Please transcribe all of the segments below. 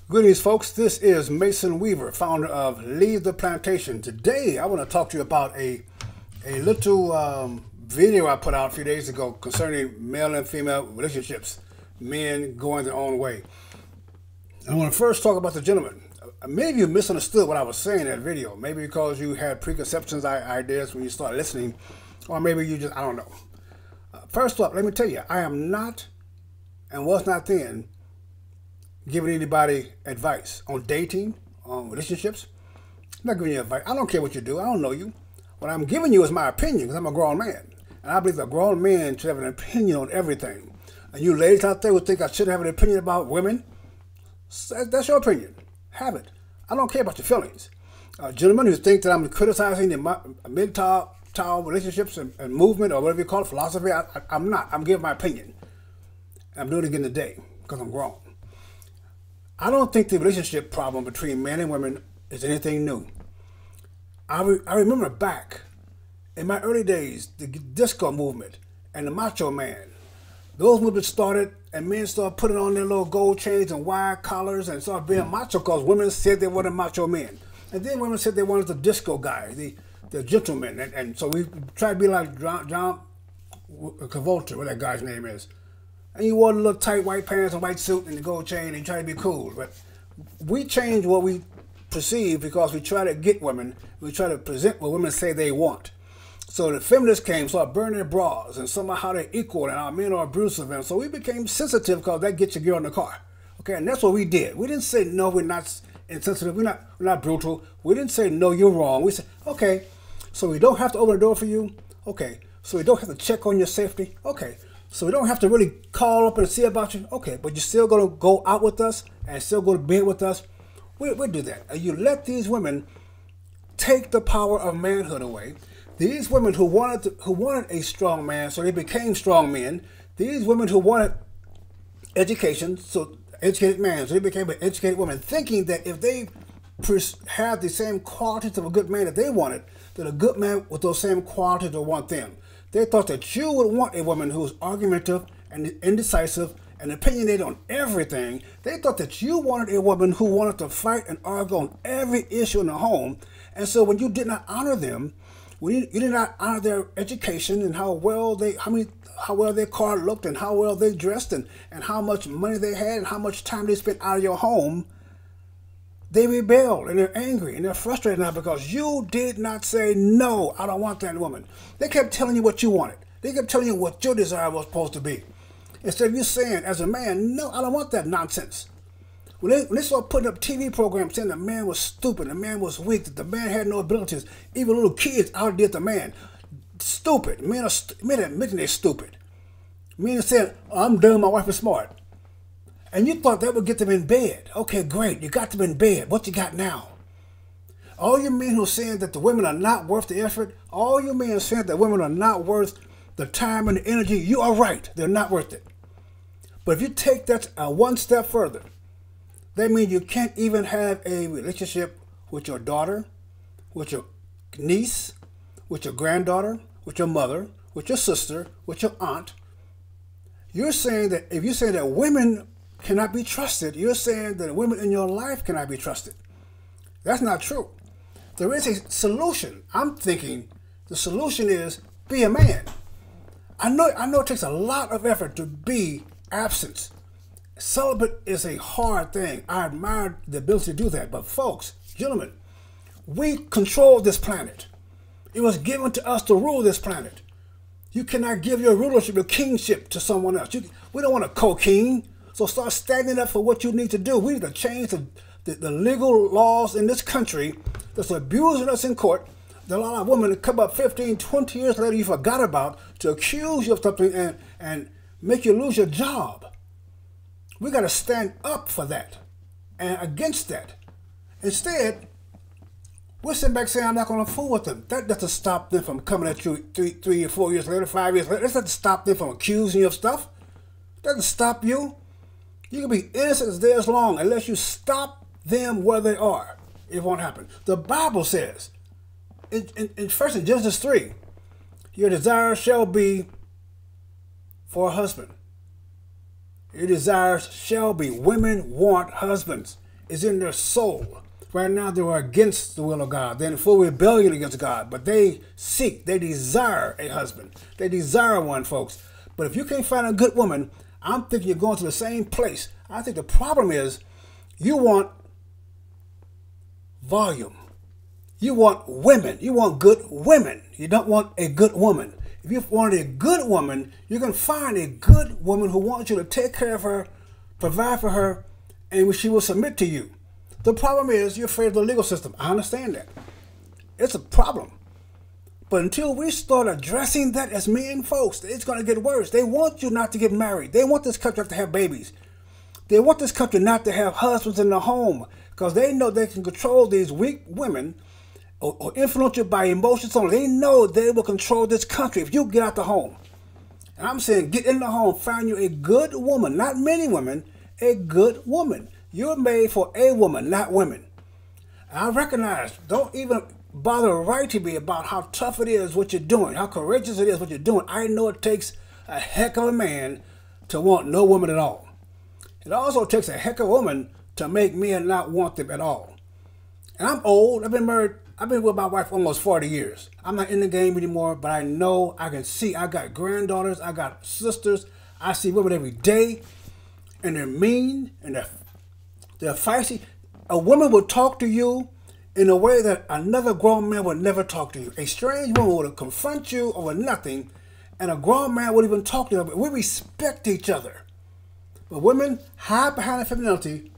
Greetings, folks. This is Mason Weaver, founder of Leave the Plantation. Today, I want to talk to you about a little video I put out a few days ago concerning male and female relationships, men going their own way. I want to first talk about the gentleman. Many of you misunderstood what I was saying in that video, maybe because you had preconceptions, ideas when you started listening, or maybe you just, I don't know. First up, let me tell you, I am not and was not then giving anybody advice on dating, on relationships. I'm not giving you advice. I don't care what you do. I don't know you. What I'm giving you is my opinion because I'm a grown man. And I believe a grown man should have an opinion on everything. And you ladies out there who think I shouldn't have an opinion about women, that's your opinion. Have it. I don't care about your feelings. Gentlemen who think that I'm criticizing the mid-tall relationships and movement or whatever you call it, philosophy, I'm not. I'm giving my opinion. I'm doing it again today because I'm grown. I don't think the relationship problem between men and women is anything new. I remember back in my early days, the disco movement and the macho man. Those movements started and men started putting on their little gold chains and wide collars and started being macho because women said they wanted macho men. And then women said they wanted the disco guy, the gentleman. And so we tried to be like John Travolta, what that guy's name is. And you wore the little tight white pants and white suit and the gold chain and try to be cool. But we change what we perceive because we try to get women. We try to present what women say they want. So the feminists came, started burning their bras, and somehow they're equal, and our men are abusive. And so we became sensitive because that gets your girl in the car. Okay, and that's what we did. We didn't say, no, we're not insensitive. We're not brutal. We didn't say, no, you're wrong. We said, okay, so we don't have to open the door for you. Okay, so we don't have to check on your safety. Okay. So we don't have to really call up and see about you. Okay, but you're still going to go out with us and still go to bed with us. We'll do that. And you let these women take the power of manhood away. These women who wanted a strong man, so they became strong men. These women who wanted education, so educated man, so they became an educated woman, thinking that if they had the same qualities of a good man that they wanted, that a good man with those same qualities would want them. They thought that you would want a woman who was argumentative and indecisive and opinionated on everything. They thought that you wanted a woman who wanted to fight and argue on every issue in the home. And so when you did not honor them, when you did not honor their education and how well their car looked and how well they dressed and how much money they had and how much time they spent out of your home, they rebelled and they're angry and they're frustrated now because you did not say, no, I don't want that woman. They kept telling you what you wanted. They kept telling you what your desire was supposed to be. Instead of you saying, as a man, no, I don't want that nonsense. When they started putting up TV programs saying the man was stupid, the man was weak, that the man had no abilities, even little kids outdid the man. Stupid. Men admitting they're stupid. Men saying, oh, I'm dumb, my wife is smart. And you thought that would get them in bed. Okay, great. You got them in bed. What you got now? All you men who are saying that the women are not worth the effort, all you men saying that women are not worth the time and the energy, you are right. They're not worth it. But if you take that one step further, that means you can't even have a relationship with your daughter, with your niece, with your granddaughter, with your mother, with your sister, with your aunt. You're saying that if you say that women cannot be trusted, you're saying that women in your life cannot be trusted. That's not true. There is a solution. I'm thinking the solution is be a man. I know it takes a lot of effort to be absent. Celibate is a hard thing. I admire the ability to do that. But folks, gentlemen, we control this planet. It was given to us to rule this planet. You cannot give your rulership, your kingship to someone else. We don't want a co-king. So start standing up for what you need to do. We need to change the legal laws in this country that's abusing us in court. There are a lot of women that come up 15, 20 years later you forgot about to accuse you of something and make you lose your job. We got to stand up for that and against that. Instead, we're sitting back saying, I'm not going to fool with them. That doesn't stop them from coming at you 3 or 4 years later, 5 years later. That doesn't stop them from accusing you of stuff. That doesn't stop you. You can be innocent as days long unless you stop them where they are. It won't happen. The Bible says, first in Genesis 3, your desire shall be for a husband. Your desires shall be. Women want husbands. is in their soul. Right now, they are against the will of God. They're in full rebellion against God. But they desire a husband. They desire one, folks. But if you can't find a good woman, I'm thinking you're going to the same place. I think the problem is you want volume. You want women. You want good women. You don't want a good woman. If you want a good woman, you can find a good woman who wants you to take care of her, provide for her, and she will submit to you. The problem is you're afraid of the legal system. I understand that. It's a problem. But until we start addressing that as men, folks, it's going to get worse. They want you not to get married. They want this country not to have babies. They want this country not to have husbands in the home because they know they can control these weak women or influence you by emotions only. They know they will control this country if you get out the home. And I'm saying get in the home, find you a good woman, not many women, a good woman. You're made for a woman, not women. And I recognize, don't even bother writing me about how tough it is what you're doing, how courageous it is what you're doing. I know it takes a heck of a man to want no woman at all. It also takes a heck of a woman to make men not want them at all. And I'm old. I've been married. I've been with my wife almost 40 years. I'm not in the game anymore, but I know, I can see. I got granddaughters. I got sisters. I see women every day, and they're mean, and they're feisty. A woman will talk to you in a way that another grown man would never talk to you. A strange woman would confront you over nothing, and a grown man would even talk to you. We respect each other. But women hide behind their femininity,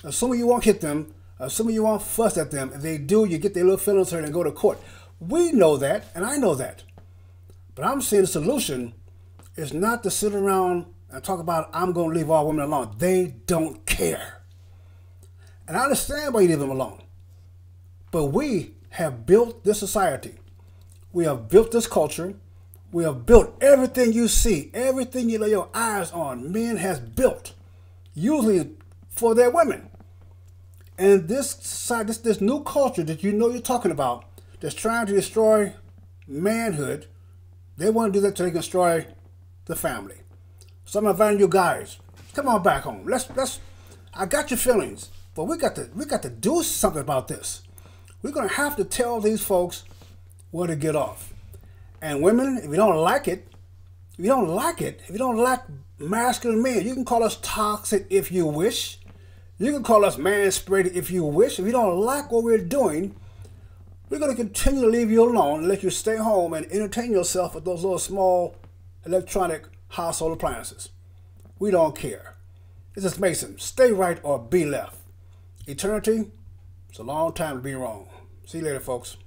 assuming you won't hit them, assuming you won't fuss at them. If they do, you get their little feelings hurt and go to court. We know that, and I know that. But I'm saying the solution is not to sit around and talk about, I'm going to leave all women alone. They don't care. And I understand why you leave them alone. But we have built this society. We have built this culture. We have built everything you see, everything you lay your eyes on, men has built, usually for their women. And this society, this new culture that you know you're talking about, that's trying to destroy manhood, they want to do that so they can destroy the family. So I'm inviting you guys, come on back home. I got your feelings, but we got to do something about this. We're gonna have to tell these folks where to get off. And women, if you don't like it, if you don't like masculine men, you can call us toxic if you wish. You can call us man-spreading if you wish. If you don't like what we're doing, we're going to continue to leave you alone and let you stay home and entertain yourself with those little small electronic household appliances. We don't care. This is Mason. Stay right or be left. Eternity, it's a long time to be wrong. See you later, folks.